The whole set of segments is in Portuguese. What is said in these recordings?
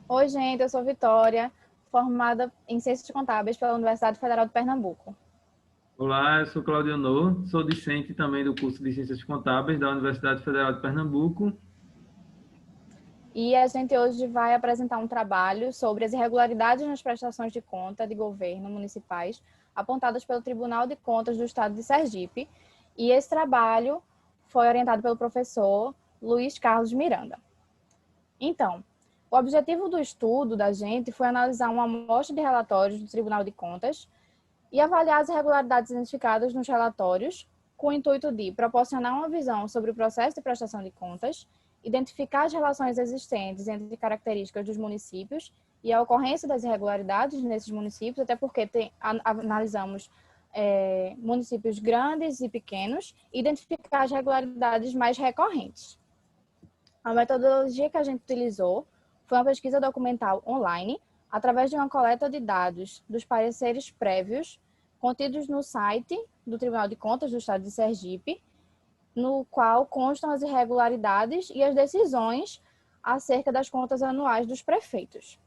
Oi, gente, eu sou Vitória, formada em Ciências Contábeis pela Universidade Federal de Pernambuco. Olá, eu sou Claudio Nô, sou discente também do curso de Ciências Contábeis da Universidade Federal de Pernambuco. E a gente hoje vai apresentar um trabalho sobre as irregularidades nas prestações de conta de governo municipais apontadas pelo Tribunal de Contas do Estado de Sergipe. E esse trabalho foi orientado pelo professor Luiz Carlos Miranda. Então, o objetivo do estudo da gente foi analisar uma amostra de relatórios do Tribunal de Contas e avaliar as irregularidades identificadas nos relatórios, com o intuito de proporcionar uma visão sobre o processo de prestação de contas, identificar as relações existentes entre características dos municípios e a ocorrência das irregularidades nesses municípios, até porque analisamos municípios grandes e pequenos, e identificar as irregularidades mais recorrentes. A metodologia que a gente utilizou foi uma pesquisa documental online, através de uma coleta de dados dos pareceres prévios contidos no site do Tribunal de Contas do Estado de Sergipe, no qual constam as irregularidades e as decisões acerca das contas anuais dos prefeitos.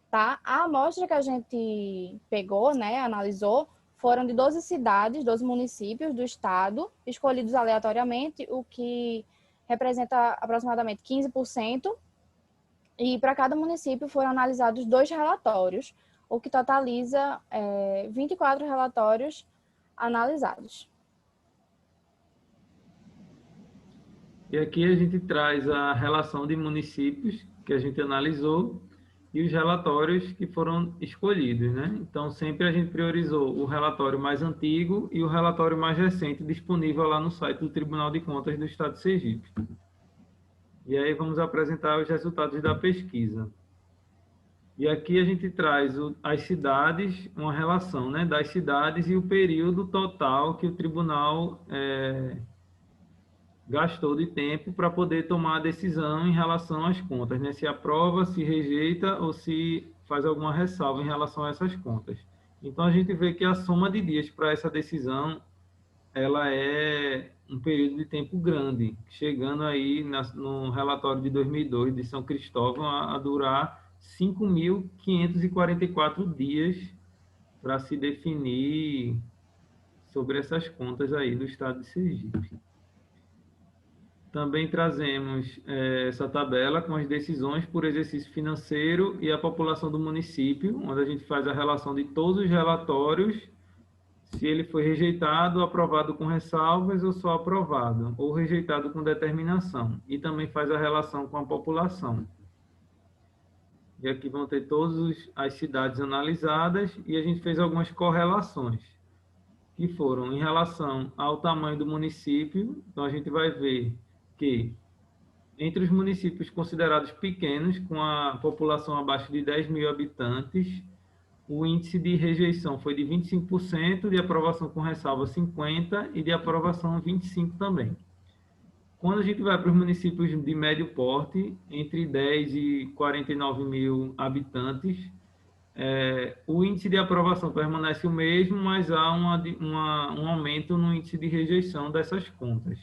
Tá? A amostra que a gente pegou, analisou, foram de 12 cidades, 12 municípios do estado, escolhidos aleatoriamente, o que representa aproximadamente 15%, e para cada município foram analisados 2 relatórios, o que totaliza 24 relatórios analisados. E aqui a gente traz a relação de municípios que a gente analisou e os relatórios que foram escolhidos, né? Então, sempre a gente priorizou o relatório mais antigo e o relatório mais recente disponível lá no site do Tribunal de Contas do Estado de Sergipe. E aí vamos apresentar os resultados da pesquisa. E aqui a gente traz as cidades, uma relação, né, das cidades e o período total que o tribunal gastou de tempo para poder tomar a decisão em relação às contas, né, se aprova, se rejeita ou se faz alguma ressalva em relação a essas contas. Então a gente vê que a soma de dias para essa decisão, ela é um período de tempo grande, chegando aí no relatório de 2002 de São Cristóvão a durar 5.544 dias para se definir sobre essas contas aí do estado de Sergipe. Também trazemos essa tabela com as decisões por exercício financeiro e a população do município, onde a gente faz a relação de todos os relatórios, se ele foi rejeitado, aprovado com ressalvas ou só aprovado, ou rejeitado com determinação. E também faz a relação com a população. E aqui vão ter todas as cidades analisadas e a gente fez algumas correlações, que foram em relação ao tamanho do município. Então, a gente vai ver que entre os municípios considerados pequenos, com a população abaixo de 10 mil habitantes, o índice de rejeição foi de 25%, de aprovação com ressalva 50% e de aprovação 25% também. Quando a gente vai para os municípios de médio porte, entre 10 e 49 mil habitantes, o índice de aprovação permanece o mesmo, mas há um aumento no índice de rejeição dessas contas.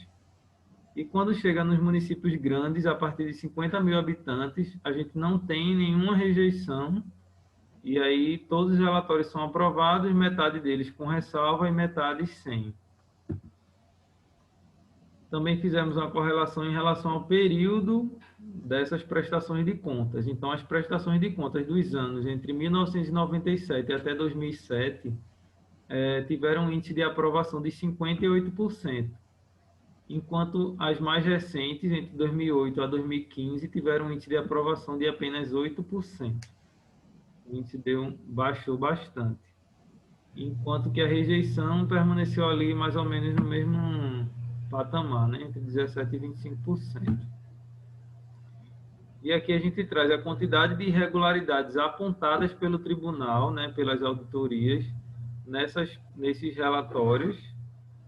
E quando chega nos municípios grandes, a partir de 50 mil habitantes, a gente não tem nenhuma rejeição, e aí todos os relatórios são aprovados, metade deles com ressalva e metade sem. Também fizemos uma correlação em relação ao período dessas prestações de contas. Então, as prestações de contas dos anos entre 1997 até 2007 tiveram um índice de aprovação de 58%, enquanto as mais recentes, entre 2008 a 2015, tiveram um índice de aprovação de apenas 8%. O índice baixou bastante, enquanto que a rejeição permaneceu ali mais ou menos no mesmo patamar, né? Entre 17% e 25%. E aqui a gente traz a quantidade de irregularidades apontadas pelo tribunal, né, pelas auditorias, nesses relatórios.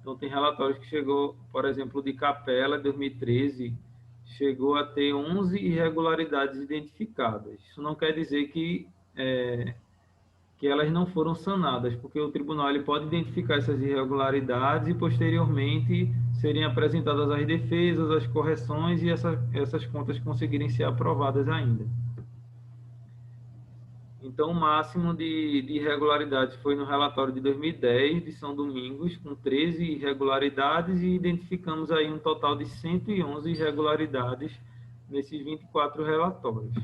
Então, tem relatórios que chegou, por exemplo, de Capela, 2013, chegou a ter 11 irregularidades identificadas. Isso não quer dizer que elas não foram sanadas, porque o tribunal ele pode identificar essas irregularidades e, posteriormente, serem apresentadas as defesas, as correções e essas contas conseguirem ser aprovadas ainda. Então, o máximo de irregularidades foi no relatório de 2010, de São Domingos, com 13 irregularidades, e identificamos aí um total de 111 irregularidades nesses 24 relatórios.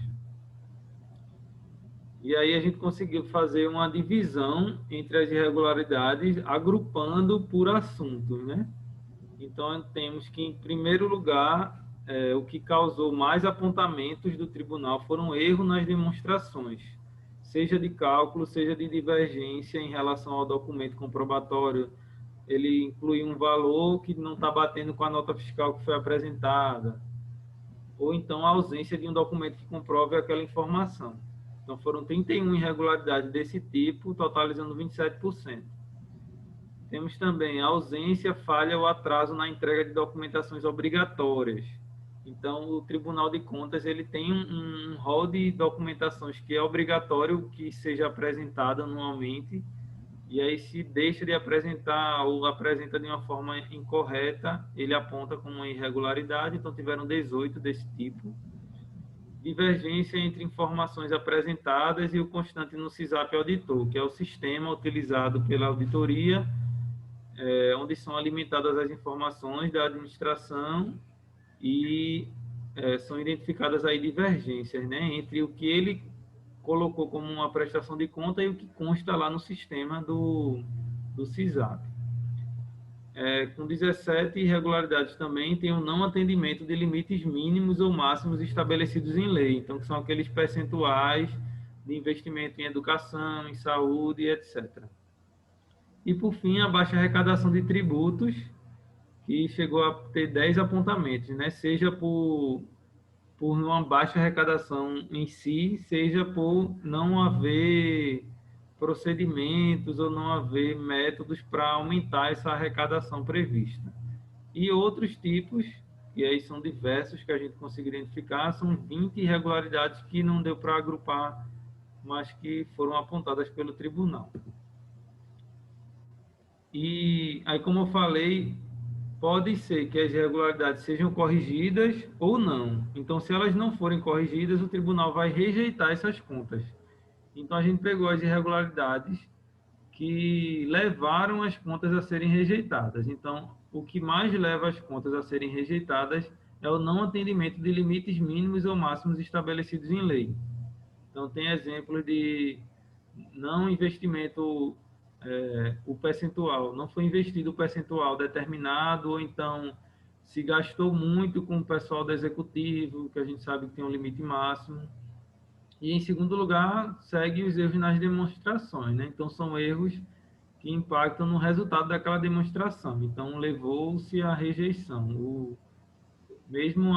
E aí a gente conseguiu fazer uma divisão entre as irregularidades, agrupando por assuntos, né? Então, temos que, em primeiro lugar, o que causou mais apontamentos do tribunal foram erros nas demonstrações, seja de cálculo, seja de divergência em relação ao documento comprobatório. Ele inclui um valor que não está batendo com a nota fiscal que foi apresentada, ou então a ausência de um documento que comprove aquela informação. Então, foram 31 irregularidades desse tipo, totalizando 27%. Temos também a ausência, falha ou atraso na entrega de documentações obrigatórias. Então, o Tribunal de Contas ele tem um rol de documentações que é obrigatório que seja apresentada anualmente, e aí se deixa de apresentar ou apresenta de uma forma incorreta, ele aponta como uma irregularidade. Então, tiveram 18 desse tipo. Divergência entre informações apresentadas e o constante no SISAP auditor, que é o sistema utilizado pela auditoria, onde são alimentadas as informações da administração e são identificadas aí divergências, né, entre o que ele colocou como uma prestação de conta e o que consta lá no sistema do SISAP. Com 17 irregularidades também tem o não atendimento de limites mínimos ou máximos estabelecidos em lei, então que são aqueles percentuais de investimento em educação, em saúde, etc. E, por fim, a baixa arrecadação de tributos, que chegou a ter 10 apontamentos, né? Seja por uma baixa arrecadação em si, seja por não haver procedimentos ou não haver métodos para aumentar essa arrecadação prevista. E outros tipos, e aí são diversos que a gente conseguiu identificar, são 20 irregularidades que não deu para agrupar, mas que foram apontadas pelo tribunal. E aí, como eu falei, pode ser que as irregularidades sejam corrigidas ou não. Então, se elas não forem corrigidas, o tribunal vai rejeitar essas contas. Então, a gente pegou as irregularidades que levaram as contas a serem rejeitadas. Então, o que mais leva as contas a serem rejeitadas é o não atendimento de limites mínimos ou máximos estabelecidos em lei. Então, tem exemplos de não investimento, o percentual, não foi investido o percentual determinado, ou então se gastou muito com o pessoal do executivo, que a gente sabe que tem um limite máximo. E, em segundo lugar, segue os erros nas demonstrações, né? Então, são erros que impactam no resultado daquela demonstração. Então, levou-se à rejeição. Mesmo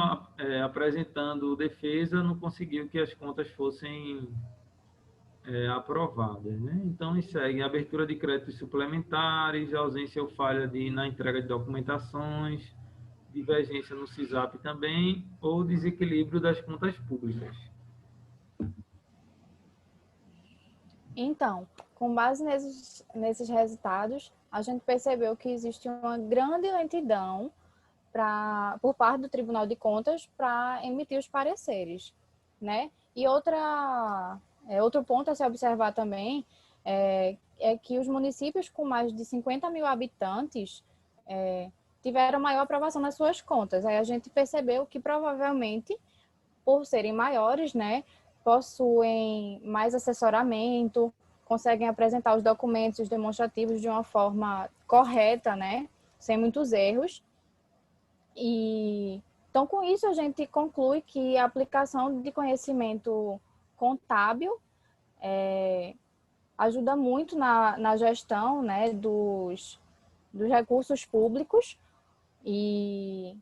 apresentando defesa, não conseguiu que as contas fossem aprovadas, né? Então, e segue a abertura de créditos suplementares, ausência ou falha na entrega de documentações, divergência no SISAP também, ou desequilíbrio das contas públicas. Então, com base nesses resultados, a gente percebeu que existe uma grande lentidão por parte do Tribunal de Contas para emitir os pareceres, né? E outro ponto a se observar também é que os municípios com mais de 50 mil habitantes tiveram maior aprovação nas suas contas. Aí a gente percebeu que provavelmente, por serem maiores, né, possuem mais assessoramento, conseguem apresentar os documentos, os demonstrativos de uma forma correta, né, sem muitos erros. E então, com isso, a gente conclui que a aplicação de conhecimento contábil ajuda muito na gestão, né, dos recursos públicos, e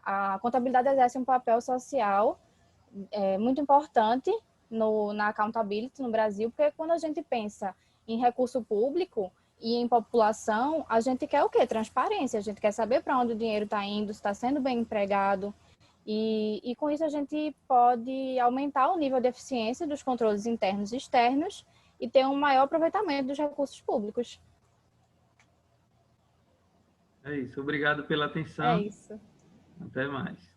a contabilidade exerce um papel social muito importante na accountability no Brasil, porque quando a gente pensa em recurso público e em população, a gente quer o quê? Transparência, a gente quer saber para onde o dinheiro está indo, se está sendo bem empregado, e com isso a gente pode aumentar o nível de eficiência dos controles internos e externos e ter um maior aproveitamento dos recursos públicos. É isso. Obrigado pela atenção. É isso. Até mais.